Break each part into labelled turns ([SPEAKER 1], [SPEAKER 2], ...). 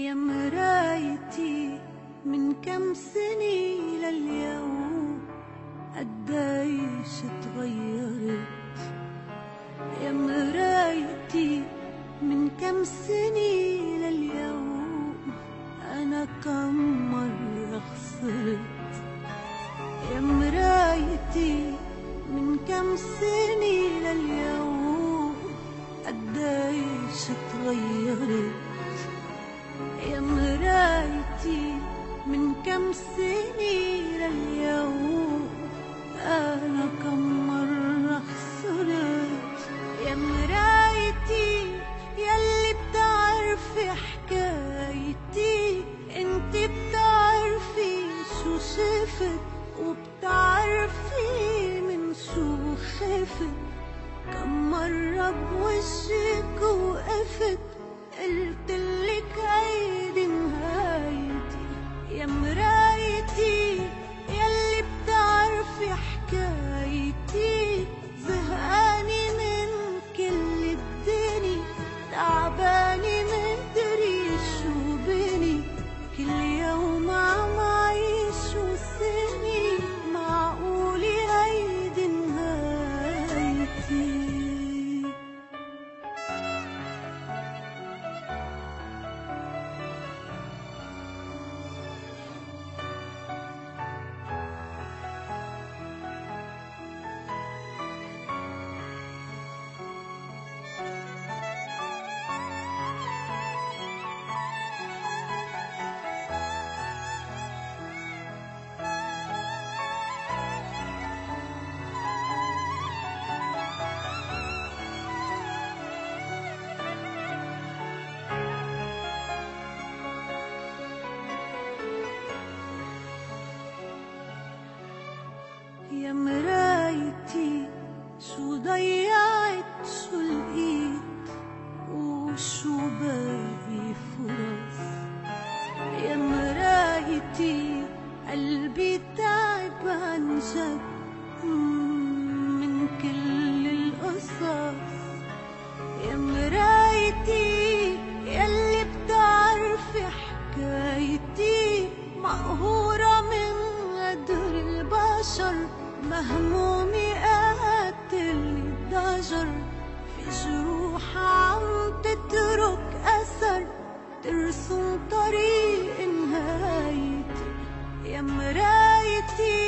[SPEAKER 1] يا مرايتي من كم سنة لليوم قديش اتغيرت. يا مرايتي من كم سنة لليوم أنا كم مرة خسرت. يا مرايتي من كم سنة لليوم قديش اتغيرت. يا مرايتي من كم سنة لليوم أنا كم مرة خسرت. يا مرايتي يلي بتعرفي حكايتي، انت بتعرفي شو شفت وبتعرفي من شو خفت. كم مرة بوشك وقفت قلتلك هيدي نهايتي. يا مرايتي يلي بتعرفي حكايتي، زهقاني من كل الدنيا، تعباني مدري شو بني. كل يوم عم عيش وسني، معقولي هيدي نهايتي. يا مرايتي شو ضيعت شو لقيت وشو باقي فرص. يا مرايتي قلبي تعب عن جد من كل القصص. يا مرايتي يلي بتعرفي حكايتي، مقهورة من قدر البشر، مهمومي قاتلني الضجر. في جروح عم تترك أثر، ترسم طريق نهايتي. يا مرايتي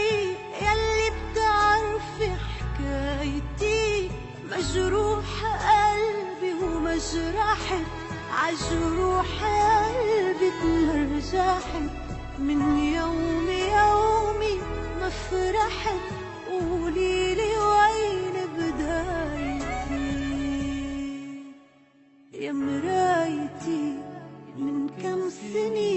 [SPEAKER 1] يلي بتعرفي حكايتي، مجروح قلبي ومجرحت، عجروح قلبي تنرجحت. من يومي ما فرحت، قوليلي وين بدايتي. يا مرايتي من كم سنة